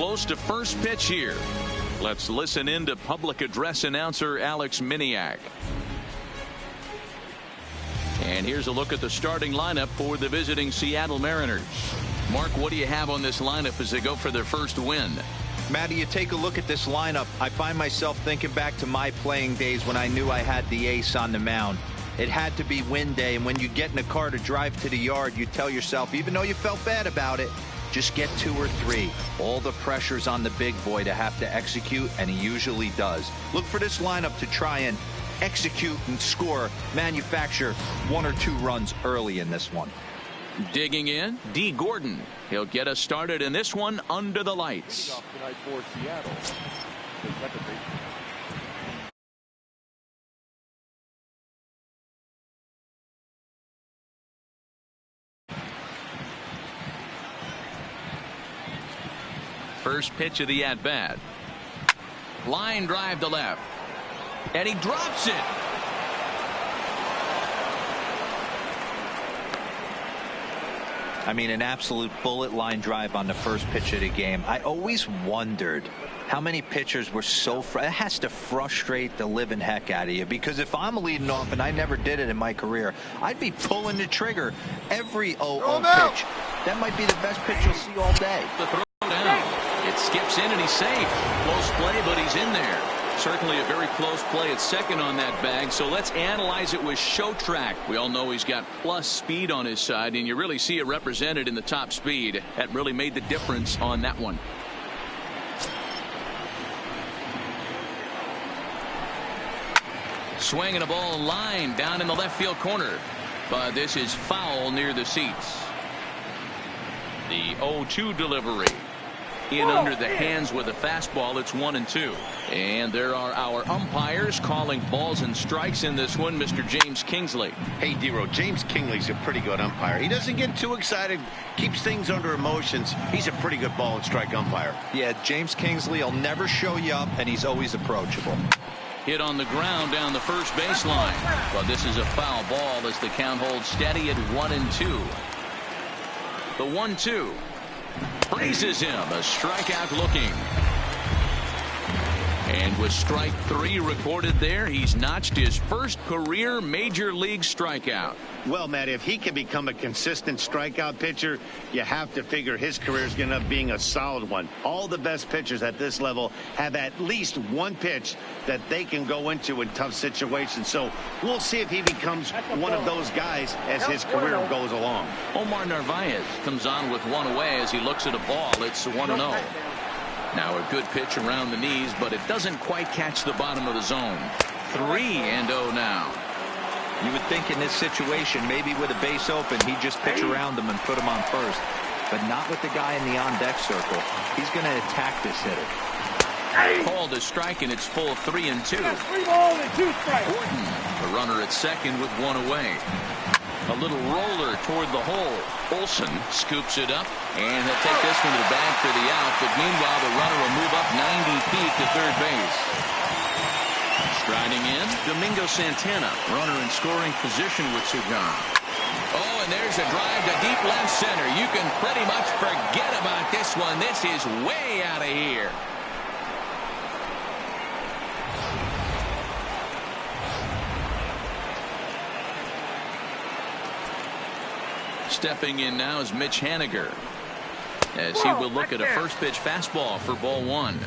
close to first pitch here. Let's listen in to public address announcer Alex Miniak. And here's a look at the starting lineup for the visiting Seattle Mariners. Mark, what do you have on this lineup as they go for their first win? Matty, you take a look at this lineup. I find myself thinking back to my playing days when I knew I had the ace on the mound. It had to be win day, and when you get in a car to drive to the yard, you tell yourself, even though you felt bad about it, just get 2 or 3. All the pressure's on the big boy to have to execute, and he usually does. Look for this lineup to try and execute and score, manufacture 1 or 2 runs early in this one. Digging in, D. Gordon. He'll get us started in this one under the lights. First pitch of the at-bat. Line drive to left. And he drops it. I mean, an absolute bullet line drive on the first pitch of the game. I always wondered how many pitchers were so it has to frustrate the living heck out of you, because if I'm leading off, and I never did it in my career, I'd be pulling the trigger every 0-0 pitch. That might be the best pitch you'll see all day. The throw down. It skips in and he's safe. Close play, but he's in there. Certainly a very close play at second on that bag. So let's analyze it with show track. We all know he's got plus speed on his side, and you really see it represented in the top speed. That really made the difference on that one. Swinging a ball line down in the left field corner, but this is foul near the seats. The 0-2 delivery. In under the hands with a fastball. It's 1-2. And there are our umpires calling balls and strikes in this one. Mr. James Kingsley. Hey, D-Row, James Kingsley's a pretty good umpire. He doesn't get too excited, keeps things under emotions. He's a pretty good ball and strike umpire. Yeah, James Kingsley will never show you up, and he's always approachable. Hit on the ground down the first baseline. Well, this is a foul ball as the count holds steady at 1-2. The 1-2. Freezes him. A strikeout looking. And with strike 3 recorded there, he's notched his first career major league strikeout. Well, Matt, if he can become a consistent strikeout pitcher, you have to figure his career is going to end up being a solid one. All the best pitchers at this level have at least one pitch that they can go into in tough situations. So we'll see if he becomes one of those guys as his career goes along. Omar Narvaez comes on with one away as he looks at a ball. It's 1-0. Now a good pitch around the knees, but it doesn't quite catch the bottom of the zone. 3-0 now. You would think in this situation, maybe with a base open, he'd just pitch around him and put him on first. But not with the guy in the on-deck circle. He's going to attack this hitter. Called a strike, and it's full 3-2. 3 balls and 2 strikes. Gordon, the runner at second with one away. A little roller toward the hole. Olsen scoops it up, and he'll take this one to the bag for the out. But meanwhile, the runner will move up 90 feet to third base. Striding in, Domingo Santana, runner in scoring position with Sugan. Oh, and there's a drive to deep left center. You can pretty much forget about this one. This is way out of here. Stepping in now is Mitch Haniger, as he will look at a first pitch fastball for ball 1.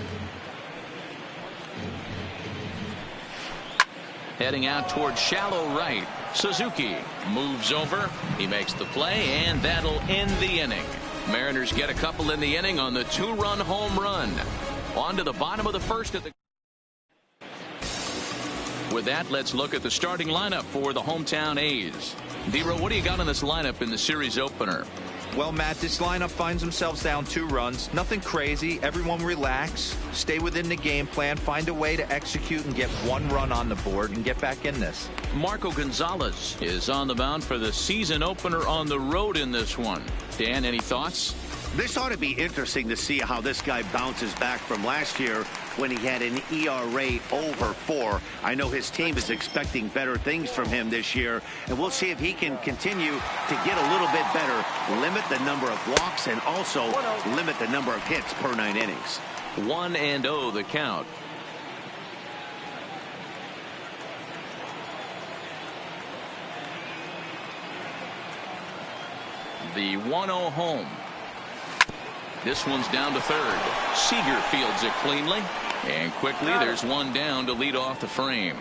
Heading out towards shallow right. Suzuki moves over. He makes the play, and that'll end the inning. Mariners get a couple in the inning on the 2-run home run. On to the bottom of the first at the. With that, let's look at the starting lineup for the hometown A's. D-Row, what do you got on this lineup in the series opener? Well, Matt, this lineup finds themselves down 2 runs. Nothing crazy. Everyone relax. Stay within the game plan. Find a way to execute and get 1 run on the board and get back in this. Marco Gonzalez is on the mound for the season opener on the road in this one. Dan, any thoughts? This ought to be interesting to see how this guy bounces back from last year when he had an ERA over 4. I know his team is expecting better things from him this year, and we'll see if he can continue to get a little bit better, limit the number of walks, and also limit the number of hits per 9 innings. 1-0 the count. The 1-0 home. This one's down to third. Seager fields it cleanly. And quickly there's one down to lead off the frame.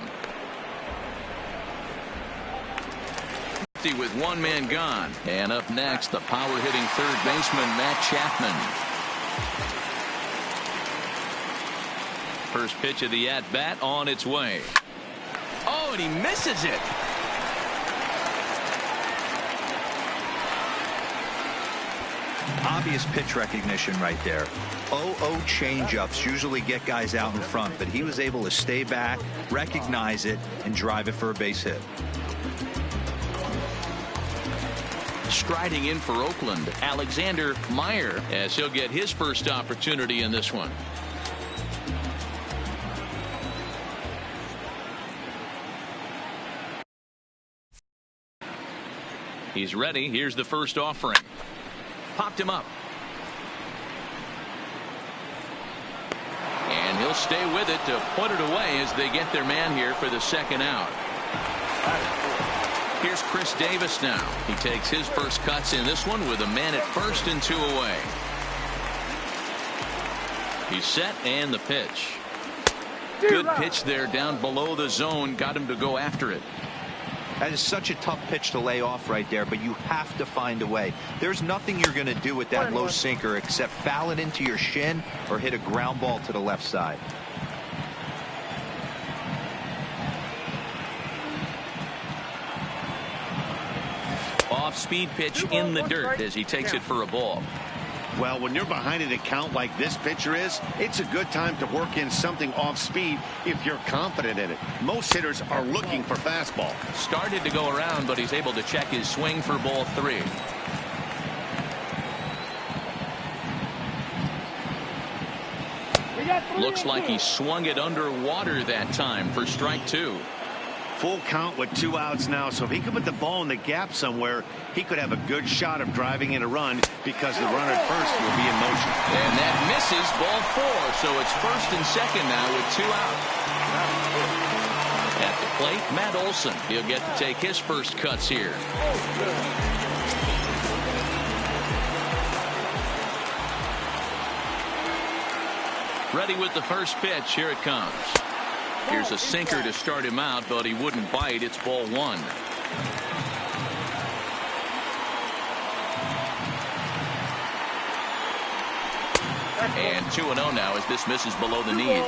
With one man gone. And up next, the power hitting third baseman, Matt Chapman. First pitch of the at-bat on its way. Oh, and he misses it. Obvious pitch recognition right there. 0-0 changeups usually get guys out in front, but he was able to stay back, recognize it, and drive it for a base hit. Striding in for Oakland, Alexander Meyer, as he'll get his first opportunity in this one. He's ready. Here's the first offering. Popped him up. And he'll stay with it to put it away as they get their man here for the second out. Here's Chris Davis now. He takes his first cuts in this one with a man at first and 2 away. He's set and the pitch. Good pitch there down below the zone. Got him to go after it. That is such a tough pitch to lay off right there, but you have to find a way. There's nothing you're going to do with that low sinker except foul it into your shin or hit a ground ball to the left side. Off-speed pitch in the dirt as he takes it for a ball. Well, when you're behind an account like this pitcher is, it's a good time to work in something off speed if you're confident in it. Most hitters are looking for fastball. Started to go around, but he's able to check his swing for ball 3. Looks like he swung it underwater that time for strike 2. Full count with 2 outs now, so if he could put the ball in the gap somewhere, he could have a good shot of driving in a run because the runner at first will be in motion. And that misses, ball 4, so it's first and second now with 2 out. At the plate, Matt Olson. He'll get to take his first cuts here. Ready with the first pitch. Here it comes. Here's a sinker to start him out, but he wouldn't bite. It's ball 1. And 2-0 now as this misses below the knees.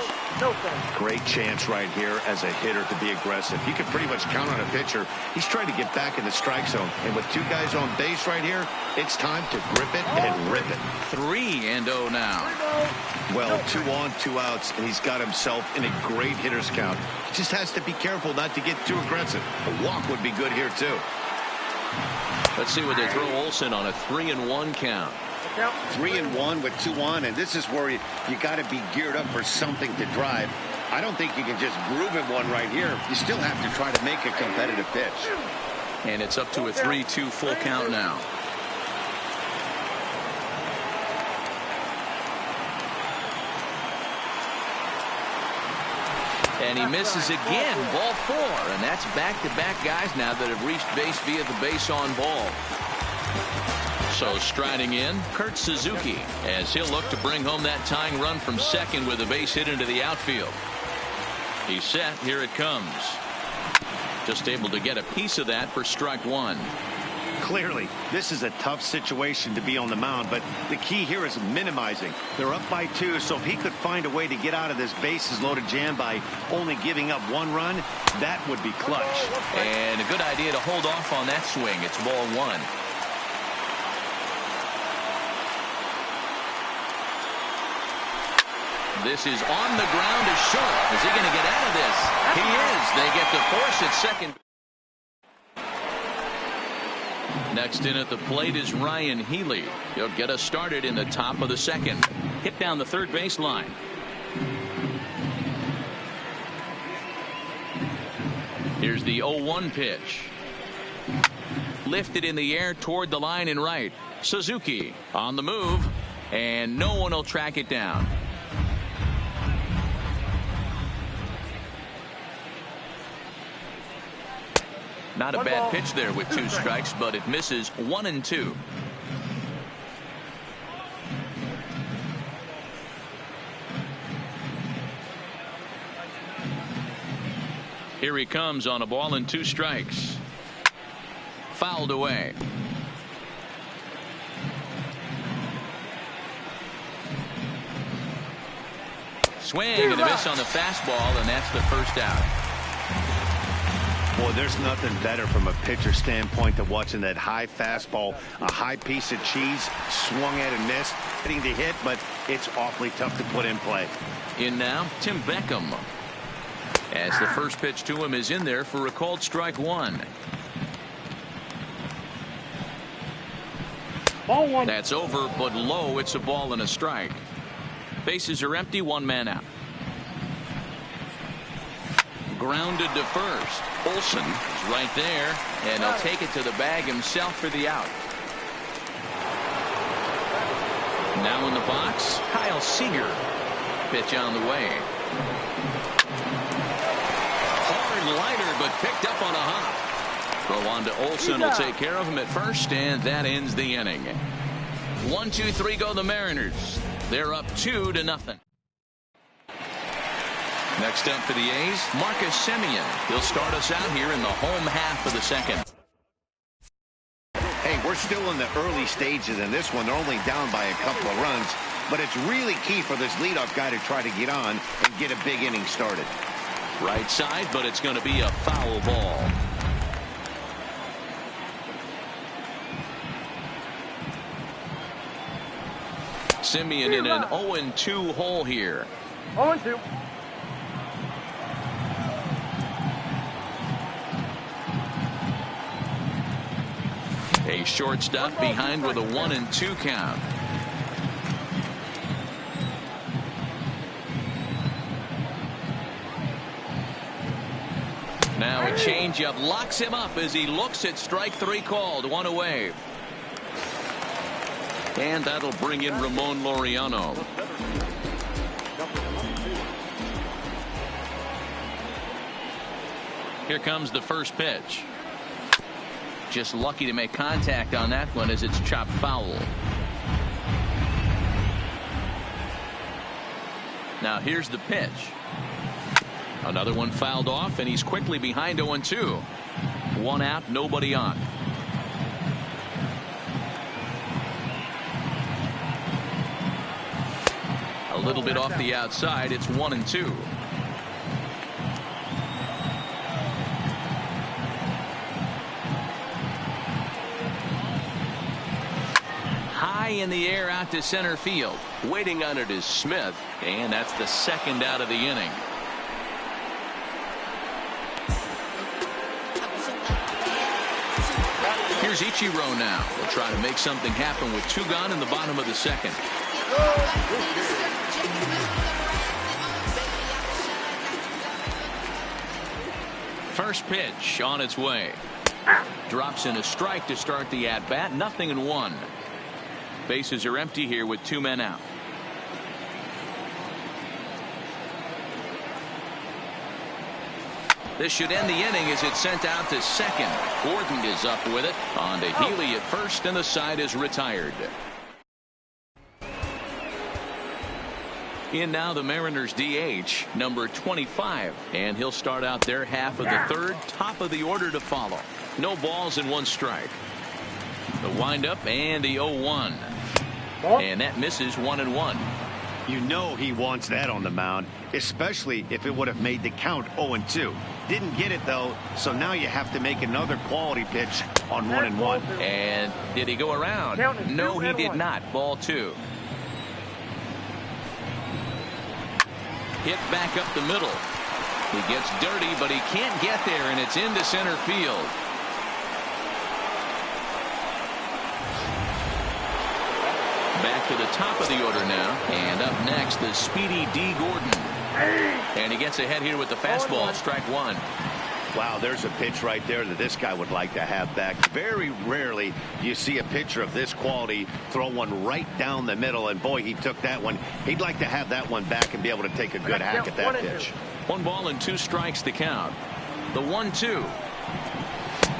Great chance right here as a hitter to be aggressive. You can pretty much count on a pitcher. He's trying to get back in the strike zone. And with 2 guys on base right here, it's time to grip it and rip it. 3-0 now. Well, 2 on, 2 outs, and he's got himself in a great hitter's count. He just has to be careful not to get too aggressive. A walk would be good here, too. Let's see what they throw Olson on a 3-1 count. 3-1 with 2 on, and this is where you got to be geared up for something to drive. I don't think you can just groove in one right here. You still have to try to make a competitive pitch. And it's up to a 3-2 full count now. And he misses again, ball 4, and that's back-to-back guys now that have reached base via the base on ball. So striding in, Kurt Suzuki, as he'll look to bring home that tying run from second with a base hit into the outfield. He's set. Here it comes. Just able to get a piece of that for strike 1. Clearly, this is a tough situation to be on the mound, but the key here is minimizing. They're up by 2, so if he could find a way to get out of this bases-loaded jam by only giving up 1 run, that would be clutch. And a good idea to hold off on that swing. It's ball 1. This is on the ground to short. Is he going to get out of this? He is. They get to force it second. Next in at the plate is Ryan Healy. He'll get us started in the top of the second. Hit down the third baseline. Here's the 0-1 pitch. Lifted in the air toward the line and right. Suzuki on the move, and no one will track it down. Not a bad pitch there with 2 strikes, but it misses 1-2. Here he comes on a ball and 2 strikes. Fouled away. Swing and a miss on the fastball, and that's the first out. Boy, there's nothing better from a pitcher standpoint than watching that high fastball, a high piece of cheese, swung at and missed, hitting to hit, but it's awfully tough to put in play. In now, Tim Beckham. As the first pitch to him is in there for a called strike 1. Ball 1. That's over, but low. It's a ball and a strike. Bases are empty, 1 man out. Grounded to first. Olsen is right there, and he'll take it to the bag himself for the out. Now in the box, Kyle Seager. Pitch on the way. Hard liner, but picked up on a hop. Throw on to Olsen will take care of him at first, and that ends the inning. 1, 2, 3 go the Mariners. They're up 2-0. Next up for the A's, Marcus Semien. He'll start us out here in the home half of the second. Hey, we're still in the early stages in this one. They're only down by a couple of runs, but it's really key for this leadoff guy to try to get on and get a big inning started. Right side, but it's going to be a foul ball. Semien in an 0-2 hole here. 0-2. A shortstop behind with a 1-2 count. Now a changeup locks him up as he looks at strike 3 called. 1 away. And that'll bring in Ramon Laureano. Here comes the first pitch. Just lucky to make contact on that one as it's chopped foul. Now here's the pitch. Another one fouled off, and he's quickly behind 0-2. 1 out, nobody on. A little bit off the outside. It's 1-2. High in the air out to center field. Waiting on it is Smith, and that's the second out of the inning. Here's Ichiro now. We'll try to make something happen with 2 gone in the bottom of the second. First pitch on its way. Drops in a strike to start the at-bat. 0-1. Bases are empty here with 2 men out. This should end the inning as it's sent out to second. Gordon is up with it. On to Healy at first, and the side is retired. In now the Mariners DH, number 25. And he'll start out their half of the third. Top of the order to follow. No balls and 1 strike. The windup and the 0-1. And that misses 1-1. You know he wants that on the mound, especially if it would have made the count 0-2. Didn't get it, though, so now you have to make another quality pitch on 1-1. And did he go around? No, he did not. Ball 2. Hit back up the middle. He gets dirty, but he can't get there, and it's into center field. top of the order now. And up next, the speedy D. Gordon. And he gets ahead here with the fastball. Strike one. Wow, there's a pitch right there that this guy would like to have back. Very rarely do you see a pitcher of this quality throw one right down the middle, and boy, he took that one. He'd like to have that one back and be able to take a good hack at that pitch. 1 ball and 2 strikes to count. The 1-2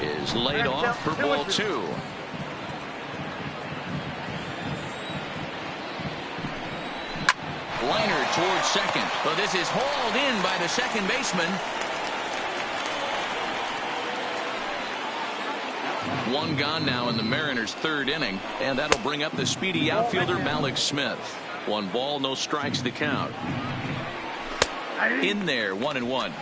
is laid off for ball 2. Liner towards second. Well, this is hauled in by the second baseman. 1 gone now in the Mariners' 3rd inning, and that'll bring up the speedy outfielder Malik Smith. 1 ball, no strikes to count. In there, 1-1.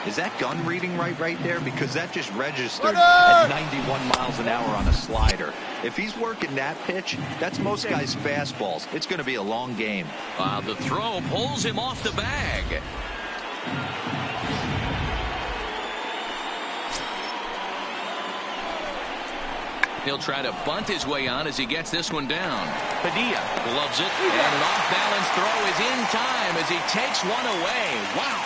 Is that gun reading right there? Because that just registered at 91 miles an hour on a slider. If he's working that pitch, that's most guys' fastballs. It's going to be a long game. The throw pulls him off the bag. He'll try to bunt his way on as he gets this one down. Padilla gloves it, and an off-balance throw is in time as he takes one away. Wow.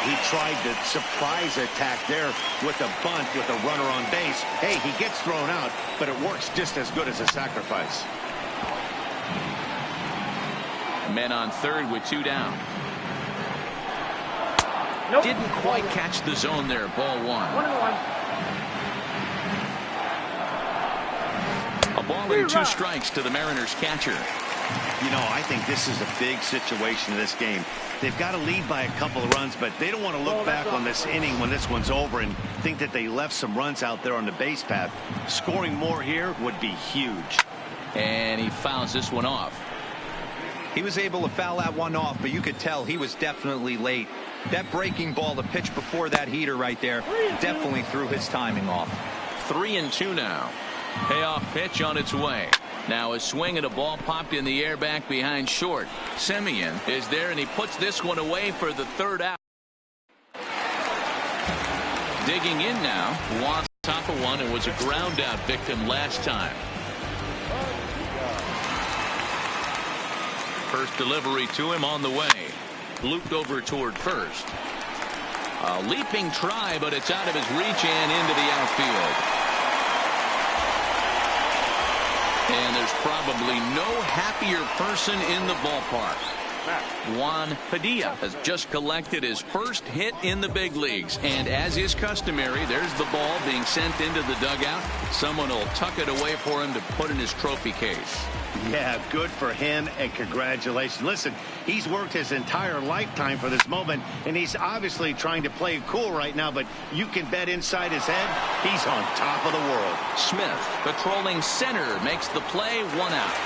He tried the surprise attack there with a bunt with a runner on base. Hey, he gets thrown out, but it works just as good as a sacrifice. Men on third with 2 down. Didn't quite catch the zone there. Ball 1. A ball and 2 strikes to the Mariners catcher. You know, I think this is a big situation in this game. They've got to lead by a couple of runs, but they don't want to look back on this inning when this one's over and think that they left some runs out there on the base path. Scoring more here would be huge. And he fouls this one off. He was able to foul that one off, but you could tell he was definitely late. That breaking ball, the pitch before that heater right there, definitely threw his timing off. 3-2 now. Payoff pitch on its way. Now a swing and a ball popped in the air back behind short. Semien is there, and he puts this one away for the 3rd out. Digging in now. Wants top of one and was a ground out victim last time. First delivery to him on the way. Looped over toward first. A leaping try, but it's out of his reach and into the outfield. And there's probably no happier person in the ballpark. Juan Padilla has just collected his first hit in the big leagues. And as is customary, there's the ball being sent into the dugout. Someone will tuck it away for him to put in his trophy case. Yeah, good for him, and congratulations. Listen, he's worked his entire lifetime for this moment, and he's obviously trying to play it cool right now, but you can bet inside his head, he's on top of the world. Smith, patrolling center, makes the play, 1 out.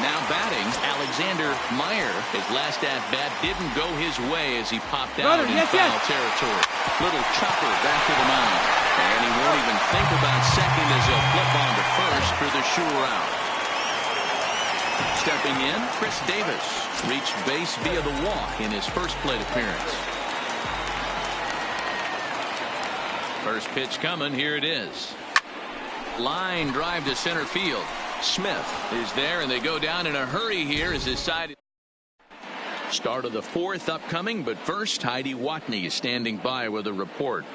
Now batting, Alexander Meyer. His last at-bat didn't go his way as he popped out in foul territory. Little chopper back to the mound. And he won't even think about second as he'll flip on to first for the sure out. Stepping in, Chris Davis reached base via the walk in his first plate appearance. First pitch coming, here it is. Line drive to center field. Smith is there, and they go down in a hurry here as his side. Start of the 4th upcoming, but first, Heidi Watney is standing by with a report.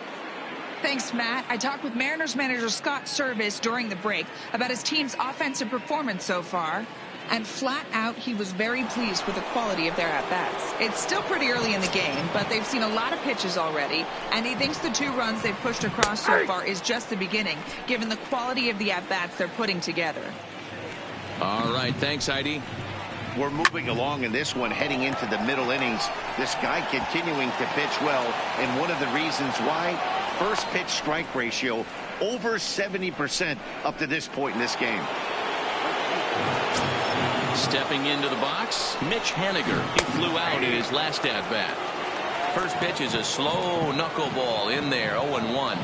Thanks, Matt. I talked with Mariners manager Scott Service during the break about his team's offensive performance so far. And flat out, he was very pleased with the quality of their at-bats. It's still pretty early in the game, but they've seen a lot of pitches already, and he thinks the 2 runs they've pushed across so far is just the beginning, given the quality of the at-bats they're putting together. All right, thanks, Heidi. We're moving along in this one, heading into the middle innings. This guy continuing to pitch well, and one of the reasons why, first pitch strike ratio over 70% up to this point in this game. Stepping into the box, Mitch Haniger. He flew out in his last at-bat. First pitch is a slow knuckleball in there, 0-1.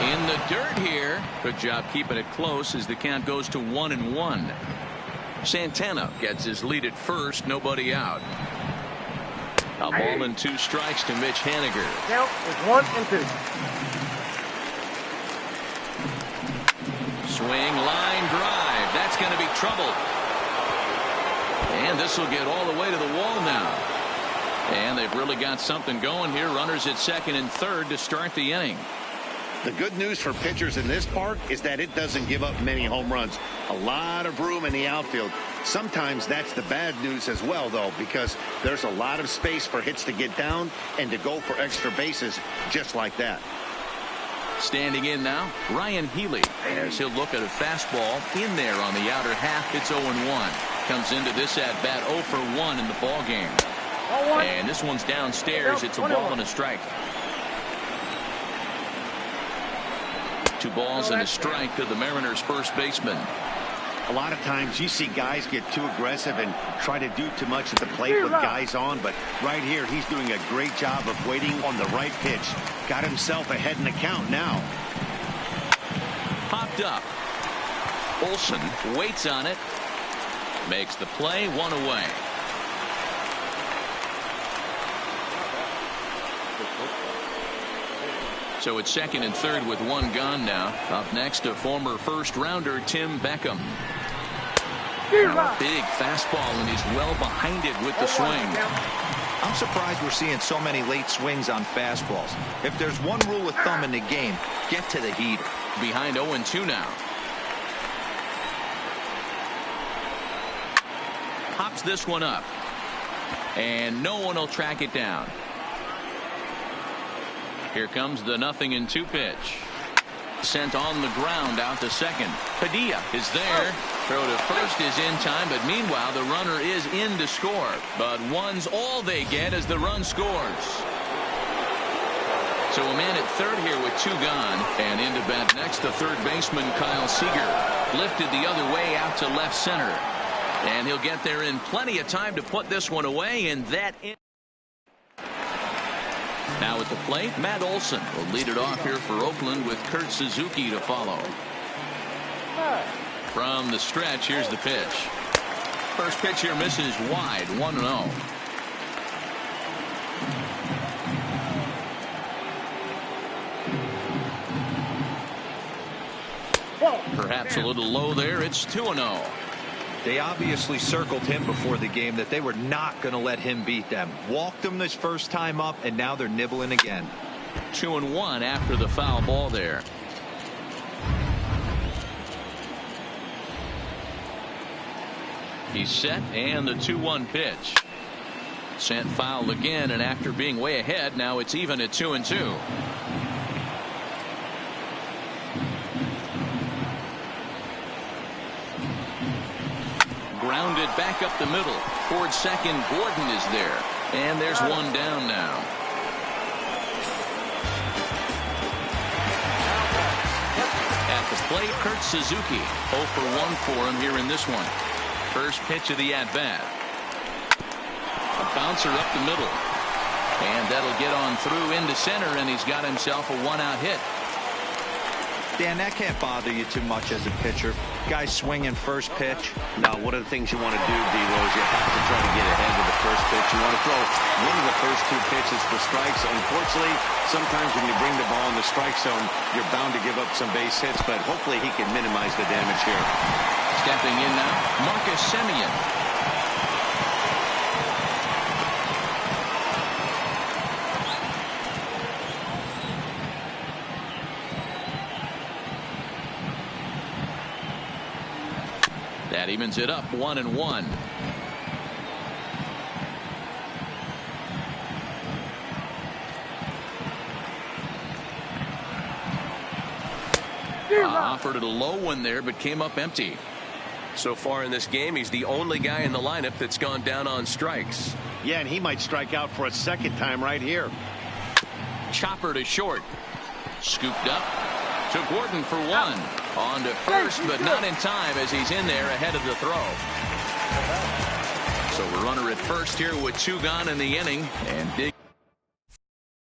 In the dirt here. Good job keeping it close as the count goes to 1-1. Santana gets his lead at first, nobody out. A ball and 2 strikes to Mitch Haniger. Count is 1-2. swing, line drive. That's going to be trouble. And this will get all the way to the wall now. And they've really got something going here. Runners at second and third to start the inning. The good news for pitchers in this park is that it doesn't give up many home runs. A lot of room in the outfield. Sometimes that's the bad news as well, though, because there's a lot of space for hits to get down and to go for extra bases just like that. Standing in now, Ryan Healy, as he'll look at a fastball in there on the outer half. It's 0-1. Comes into this at bat 0 for 1 in the ball game. And this one's downstairs. It's a ball and a strike. 2 balls and a strike to the Mariners' first baseman. A lot of times you see guys get too aggressive and try to do too much at the plate with guys on, but right here he's doing a great job of waiting on the right pitch. Got himself ahead in the count now. Popped up. Olsen waits on it. Makes the play, 1 away. So it's second and third with 1 gone now. Up next, a former first-rounder, Tim Beckham. Now a big fastball, and he's well behind it with the swing. I'm surprised we're seeing so many late swings on fastballs. If there's one rule of thumb in the game, get to the heater. Behind 0-2 now. Pops this one up. And no one will track it down. Here comes the 0-2 pitch. Sent on the ground out to second. Padilla is there. Throw to first is in time, but meanwhile the runner is in to score. But 1's all they get as the run scores. So a man at third here with 2 gone. And into bat next, the third baseman Kyle Seager. Lifted the other way out to left center. And he'll get there in plenty of time to put this one away, and that in. Now at the plate, Matt Olson will lead it off here for Oakland with Kurt Suzuki to follow. From the stretch, here's the pitch. First pitch here misses wide, 1-0. Perhaps a little low there. It's 2-0. They obviously circled him before the game that they were not going to let him beat them. Walked him this first time up, and now they're nibbling again. 2-1 after the foul ball there. He's set, and the 2-1 pitch. Sent foul again, and after being way ahead, now it's even at 2-2. Grounded back up the middle. Towards second, Gordon is there. And there's 1 down now. At the plate, Kurt Suzuki. 0 for 1 for him here in this one. First pitch of the at-bat. A bouncer up the middle. And that'll get on through into center, and he's got himself a 1-out hit. Dan, that can't bother you too much as a pitcher. Guy swinging first pitch. Now, one of the things you want to do, D-Lo, is you have to try to get ahead with the first pitch. You want to throw one of the first 2 pitches for strikes. Unfortunately, sometimes when you bring the ball in the strike zone, you're bound to give up some base hits, but hopefully he can minimize the damage here. Stepping in now, Marcus Semien. That evens it up 1-1. Offered it a low one there, but came up empty. So far in this game, he's the only guy in the lineup that's gone down on strikes. Yeah, and he might strike out for a second time right here. Chopper to short. Scooped up to Gordon for 1. On to first, but not in time as he's in there ahead of the throw. So a runner at first here with 2 gone in the inning. And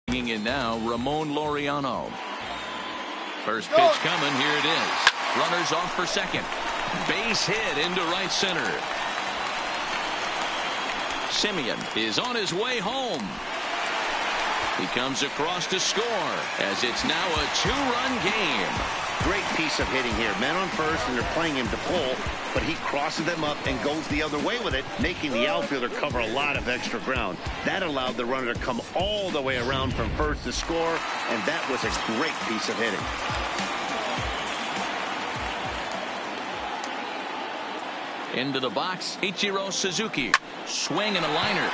digging in now, Ramon Laureano. First pitch coming. Here it is. Runners off for second. Base hit into right center. Semien is on his way home. He comes across to score as it's now a 2-run game. Great piece of hitting here. Men on first, and they're playing him to pull, but he crosses them up and goes the other way with it, making the outfielder cover a lot of extra ground. That allowed the runner to come all the way around from first to score, and that was a great piece of hitting. Into the box, Ichiro Suzuki. Swing and a liner.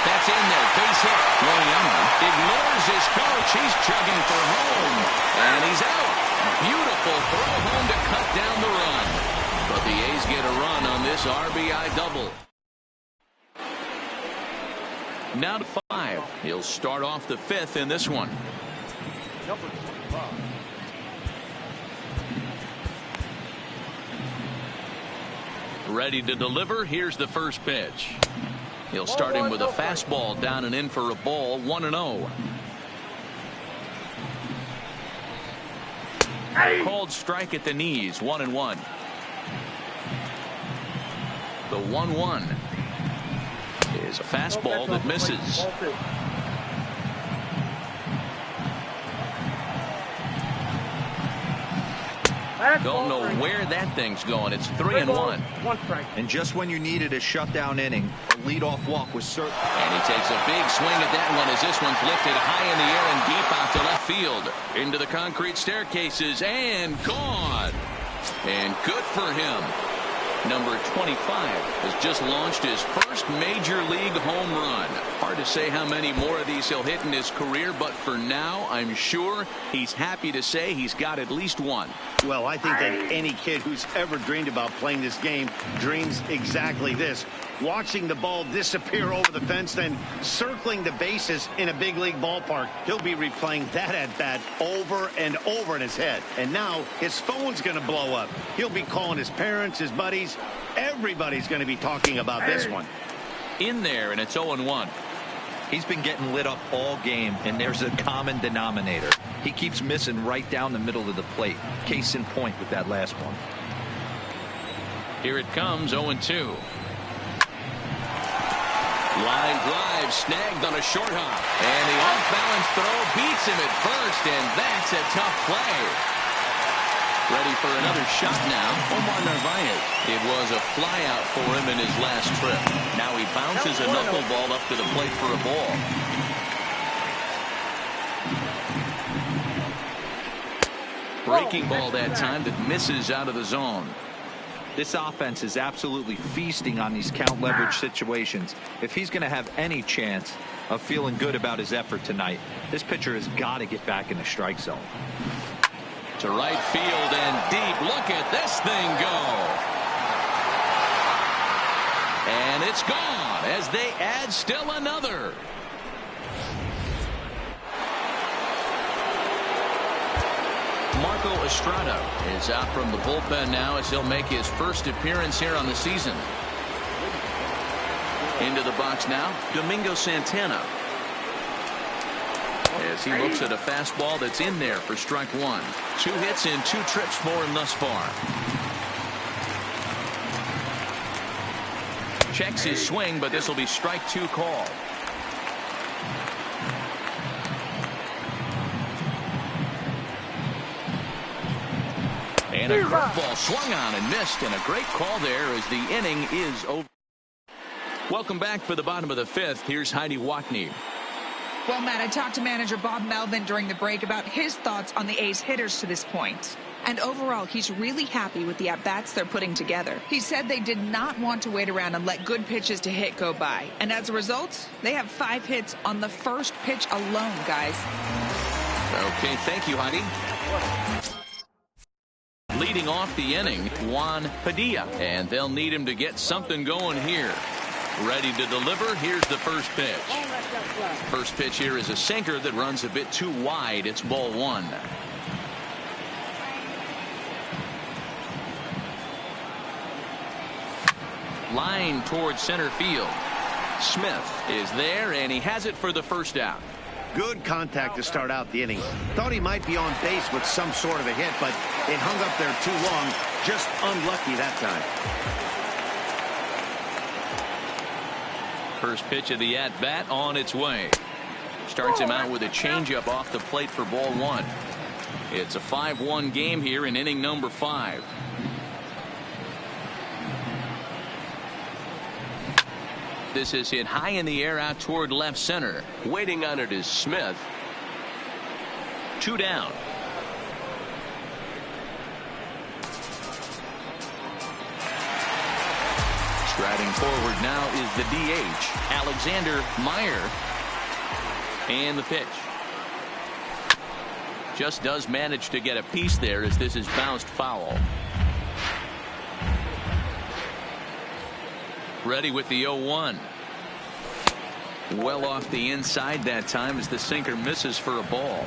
That's in there. Base hit. Young ignores his coach. He's chugging for home. And he's out. Beautiful throw home to cut down the run. But the A's get a run on this RBI double. Now to 5. He'll start off the 5th in this one. Number 25. Ready to deliver. Here's the first pitch. He'll start him with a fastball down and in for a ball. 1-0. Called strike at the knees. 1-1. The 1-1 is a fastball that misses. Don't know where that thing's going. It's 3-1. And just when you needed a shutdown inning, a leadoff walk was certain. And he takes a big swing at that one as this one's lifted high in the air and deep out to left field. Into the concrete staircases and gone. And good for him. Number 25 has just launched his first major league home run. Hard to say how many more of these he'll hit in his career, but for now, I'm sure he's happy to say he's got at least one. Well, I think that any kid who's ever dreamed about playing this game dreams exactly this. Watching the ball disappear over the fence, then circling the bases in a big league ballpark. He'll be replaying that at-bat over and over in his head. And now his phone's going to blow up. He'll be calling his parents, his buddies. Everybody's going to be talking about this one. In there, and it's 0-1. He's been getting lit up all game, and there's a common denominator. He keeps missing right down the middle of the plate. Case in point with that last one. Here it comes, 0-2. Line drive snagged on a short hop. And the off-balance throw beats him at first, and that's a tough play. Ready for another shot now. Omar Narvaez. It was a flyout for him in his last trip. Now he bounces a knuckleball up to the plate for a ball. Breaking ball that time that misses out of the zone. This offense is absolutely feasting on these count leverage situations. If he's going to have any chance of feeling good about his effort tonight, this pitcher has got to get back in the strike zone. To right field and deep. Look at this thing go. And it's gone as they add still another. Marco Estrada is out from the bullpen now as he'll make his first appearance here on the season. Into the box now, Domingo Santana. As he looks at a fastball that's in there for strike one. 2 hits in 2 trips for him thus far. Checks his swing, but this will be strike 2 call. And a curveball swung on and missed, and a great call there as the inning is over. Welcome back for the bottom of the 5th. Here's Heidi Watney. Well, Matt, I talked to manager Bob Melvin during the break about his thoughts on the A's hitters to this point. And overall, he's really happy with the at-bats they're putting together. He said they did not want to wait around and let good pitches to hit go by. And as a result, they have 5 hits on the first pitch alone, guys. Okay, thank you, Heidi. Leading off the inning, Juan Padilla. And they'll need him to get something going here. Ready to deliver. Here's the first pitch. First pitch here is a sinker that runs a bit too wide. It's ball 1. Line towards center field. Smith is there, and he has it for the first out. Good contact to start out the inning. Thought he might be on base with some sort of a hit, but it hung up there too long. Just unlucky that time. First pitch of the at-bat on its way. Starts him out with a changeup off the plate for ball 1. It's a 5-1 game here in inning number 5. This is hit high in the air out toward left center. Waiting on it is Smith. 2 down. Striding forward now is the DH, Alexander Meyer. And the pitch. Just does manage to get a piece there as this is bounced foul. Ready with the 0-1. Well off the inside that time as the sinker misses for a ball.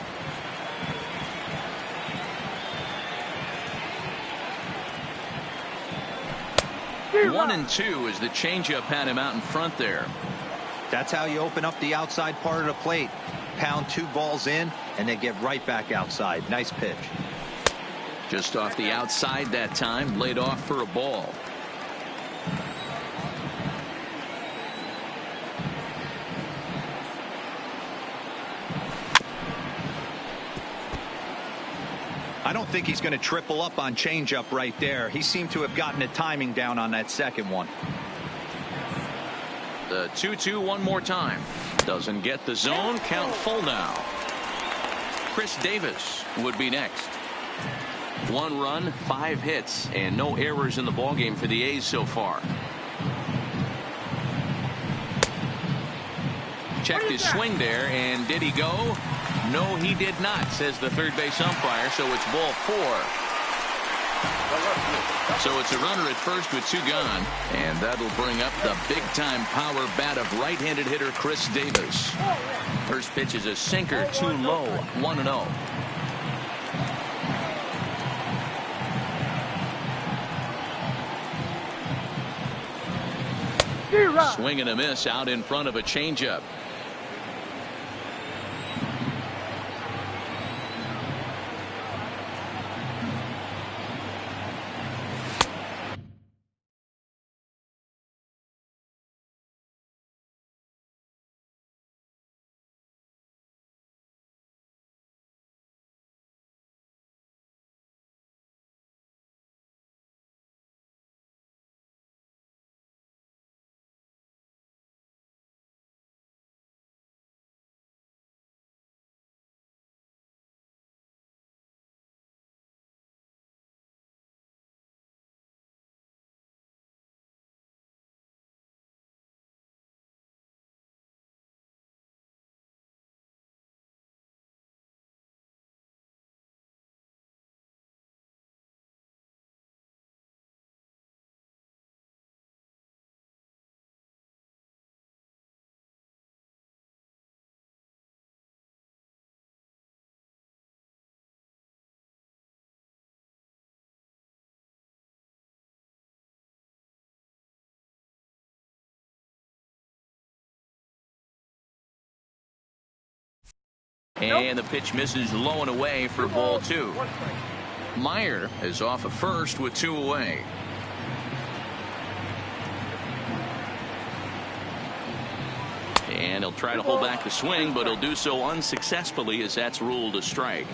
One and 2 as the changeup had him out in front there. That's how you open up the outside part of the plate. Pound 2 balls in and then get right back outside. Nice pitch. Just off the outside that time, laid off for a ball. I don't think he's going to triple up on changeup right there. He seemed to have gotten the timing down on that second one. The 2-2 one more time. Doesn't get the zone. Count full now. Chris Davis would be next. 1 run, 5 hits, and no errors in the ballgame for the A's so far. Checked his swing there, and did he go? No, he did not, says the third base umpire, so it's ball 4. So it's a runner at first with 2 gone, and that'll bring up the big-time power bat of right-handed hitter Chris Davis. First pitch is a sinker, too low, 1-0. Swing and a miss out in front of a changeup. And the pitch misses low and away for ball 2. Meyer is off at first with 2 away. And he'll try to hold back the swing, but he'll do so unsuccessfully as that's ruled a strike.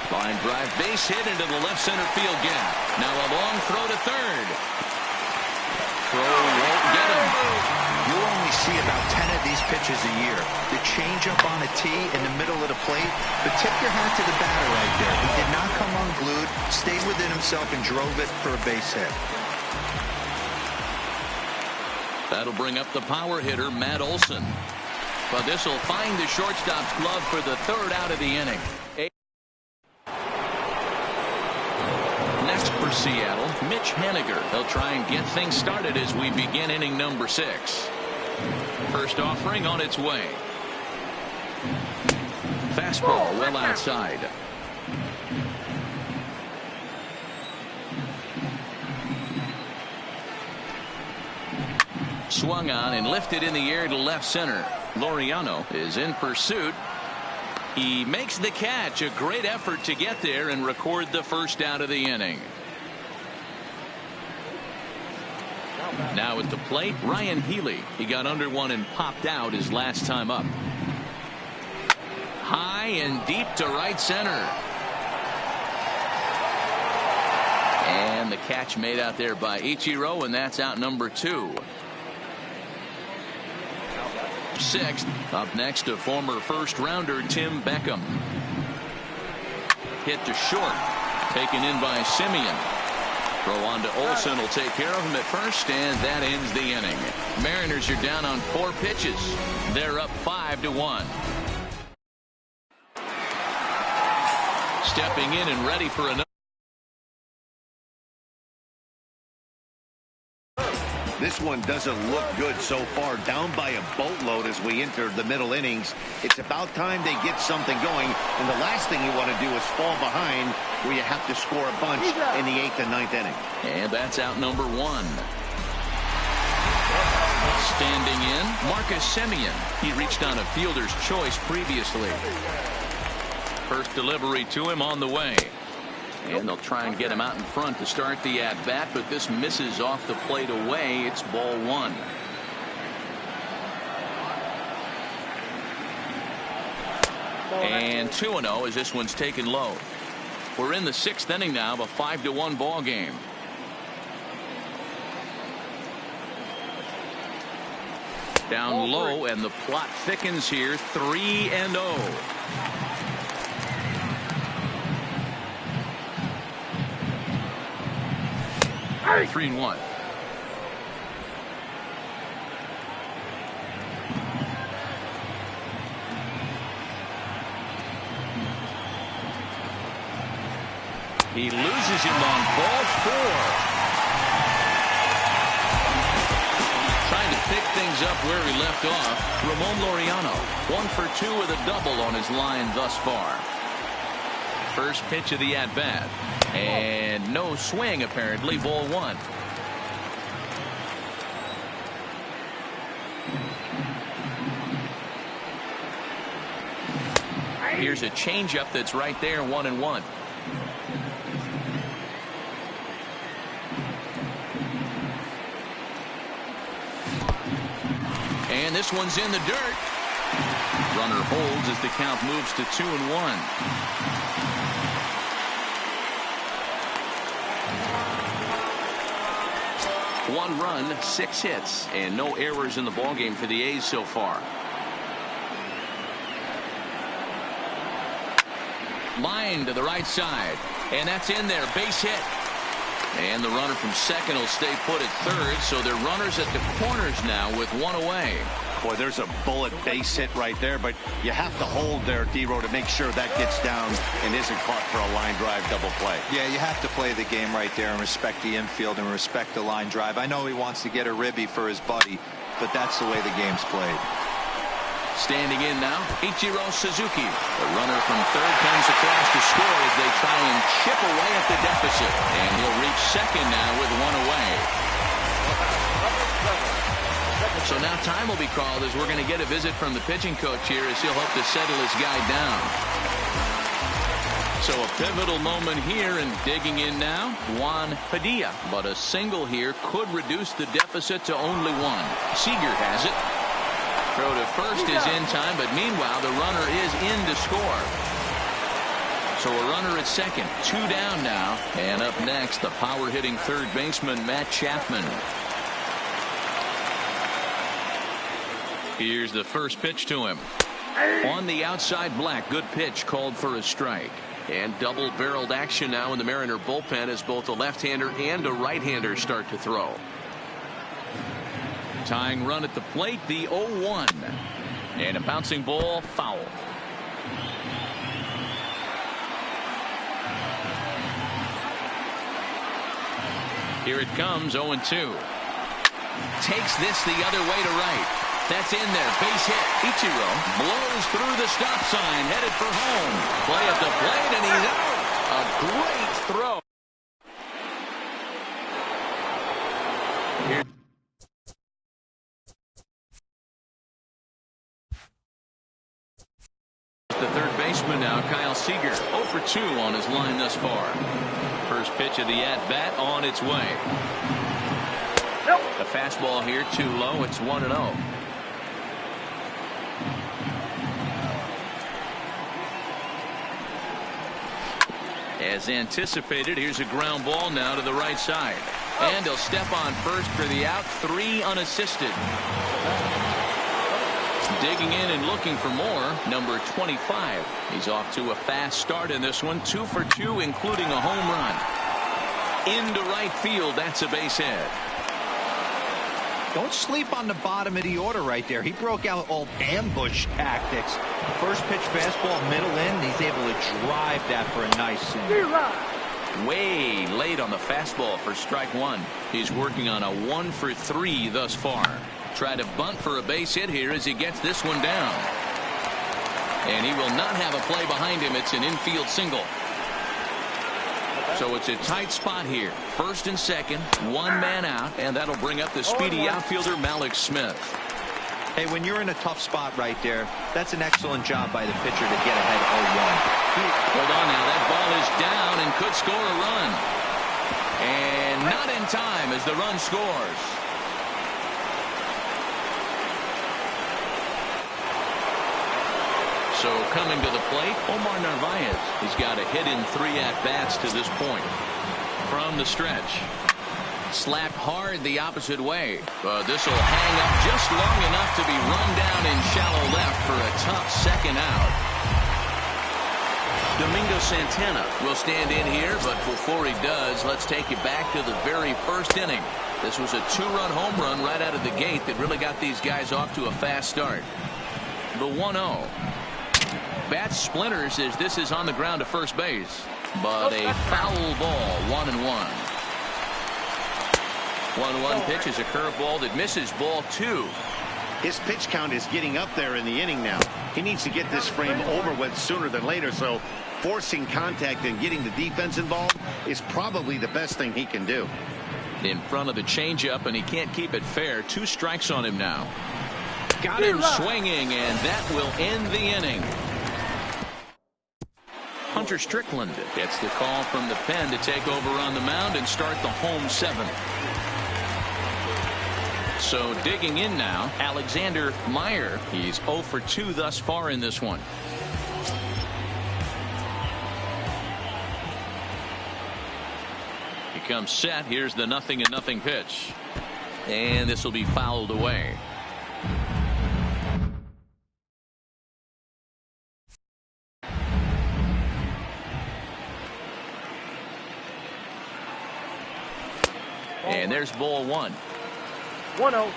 Line drive, base hit into the left center field gap. Now a long throw to third. Throw won't get him. You'll only see about 10 of these pitches a year. The changeup on a tee in the middle of the plate. But tip your hat to the batter right there. He did not come unglued, stayed within himself, and drove it for a base hit. That'll bring up the power hitter, Matt Olson. But this will find the shortstop's glove for the 3rd out of the inning. Next for Seattle, Mitch Haniger. They'll try and get things started as we begin inning number 6. First offering on its way. Fastball well outside. Swung on and lifted in the air to left center. Laureano is in pursuit. He makes the catch. A great effort to get there and record the first out of the inning. Now at the plate, Ryan Healy. He got under one and popped out his last time up. High and deep to right center. And the catch made out there by Ichiro, and that's out number 2. Sixth, up next, a former first-rounder, Tim Beckham. Hit to short, taken in by Simeon. Throw on to Olsen will take care of him at first, and that ends the inning. Mariners are down on 4 pitches. They're up 5-1. Stepping in and ready for another. This one doesn't look good so far. Down by a boatload as we enter the middle innings. It's about time they get something going. And the last thing you want to do is fall behind where you have to score a bunch in the 8th and 9th inning. And that's out number 1. Standing in, Marcus Simeon. He reached on a fielder's choice previously. First delivery to him on the way. And they'll try and get him out in front to start the at-bat, but this misses off the plate away. It's ball 1. And 2-0 as this one's taken low. We're in the 6th inning now of a 5-1 ball game. Down low, and the plot thickens here. 3-0. 3-1. He loses him on ball 4. Trying to pick things up where he left off. Ramon Laureano 1 for 2 with a double on his line thus far. First pitch of the at-bat. And no swing, apparently. Ball 1. Here's a changeup that's right there, 1-1. And this one's in the dirt. Runner holds as the count moves to 2-1. One run, 6 hits, and no errors in the ballgame for the A's so far. Line to the right side, and that's in there. Base hit. And the runner from second will stay put at third, so they're runners at the corners now with 1 away. Boy, there's a bullet base hit right there, but you have to hold there, D-Row, to make sure that gets down and isn't caught for a line drive double play. Yeah, you have to play the game right there and respect the infield and respect the line drive. I know he wants to get a ribby for his buddy, but that's the way the game's played. Standing in now, Ichiro Suzuki. The runner from third comes across to score as they try and chip away at the deficit. And he'll reach second now with 1 away. So now time will be called as we're going to get a visit from the pitching coach here as he'll hope to settle his guy down. So a pivotal moment here, and digging in now, Juan Padilla. But a single here could reduce the deficit to only 1. Seager has it. Throw to first is in time, but meanwhile the runner is in to score. So a runner at second, 2 down now. And up next, the power-hitting third baseman, Matt Chapman. Here's the first pitch to him. On the outside black, good pitch called for a strike. And double-barreled action now in the Mariner bullpen as both a left-hander and a right-hander start to throw. Tying run at the plate, the 0-1. And a bouncing ball, foul. Here it comes, 0-2. Takes this the other way to right. That's in there. Base hit. Ichiro blows through the stop sign, headed for home. Play at the plate, and he's out. A great throw. Here. The third baseman now, Kyle Seager. 0 for 2 on his line thus far. First pitch of the at-bat on its way. The fastball here too low. It's 1-0. As anticipated, here's a ground ball now to the right side. And he'll step on first for the out. 3 unassisted. Digging in and looking for more, number 25. He's off to a fast start in this one. 2 for 2, including a home run. Into right field. That's a base hit. Don't sleep on the bottom of the order right there. He broke out old ambush tactics. First pitch fastball, middle in. He's able to drive that for a nice single. Way late on the fastball for strike 1. He's working on a 1 for 3 thus far. Try to bunt for a base hit here as he gets this one down. And he will not have a play behind him. It's an infield single. So it's a tight spot here. First and second, 1 man out, and that'll bring up the speedy outfielder Malik Smith. Hey, when you're in a tough spot right there, that's an excellent job by the pitcher to get ahead 0-1. Hold on now, that ball is down and could score a run. And not in time as the run scores. So coming to the plate, Omar Narvaez. He's got a hit in 3 at-bats to this point. From the stretch. Slapped hard the opposite way. But this will hang up just long enough to be run down in shallow left for a tough second out. Domingo Santana will stand in here, but before he does, let's take you back to the very first inning. This was a 2-run home run right out of the gate that really got these guys off to a fast start. The 1-0. Bat splinters as this is on the ground to first base. But a foul ball, 1-1. 1-1 pitch is a curveball that misses ball 2. His pitch count is getting up there in the inning now. He needs to get this frame over with sooner than later, so forcing contact and getting the defense involved is probably the best thing he can do. In front of the changeup, and he can't keep it fair. 2 strikes on him now. Got him swinging, and that will end the inning. Hunter Strickland gets the call from the pen to take over on the mound and start the home 7th. So digging in now, Alexander Meyer. He's 0 for 2 thus far in this one. He comes set. Here's the 0-0 pitch. And this will be fouled away. And there's ball 1. 1-0.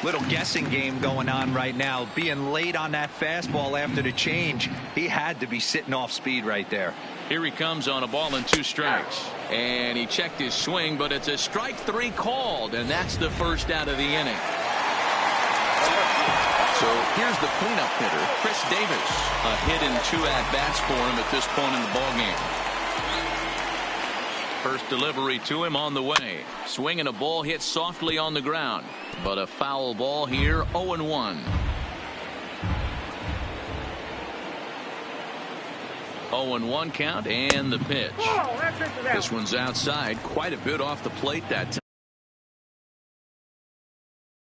Little guessing game going on right now. Being late on that fastball after the change. He had to be sitting off speed right there. Here he comes on a ball and 2 strikes. And he checked his swing, but it's a strike 3 called, and that's the first out of the inning. So here's the cleanup hitter, Chris Davis. A hit in 2 at-bats for him at this point in the ballgame. First delivery to him on the way. Swinging a ball hit softly on the ground. But a foul ball here, 0-1. 0-1 count and the pitch. This one's outside, quite a bit off the plate that time.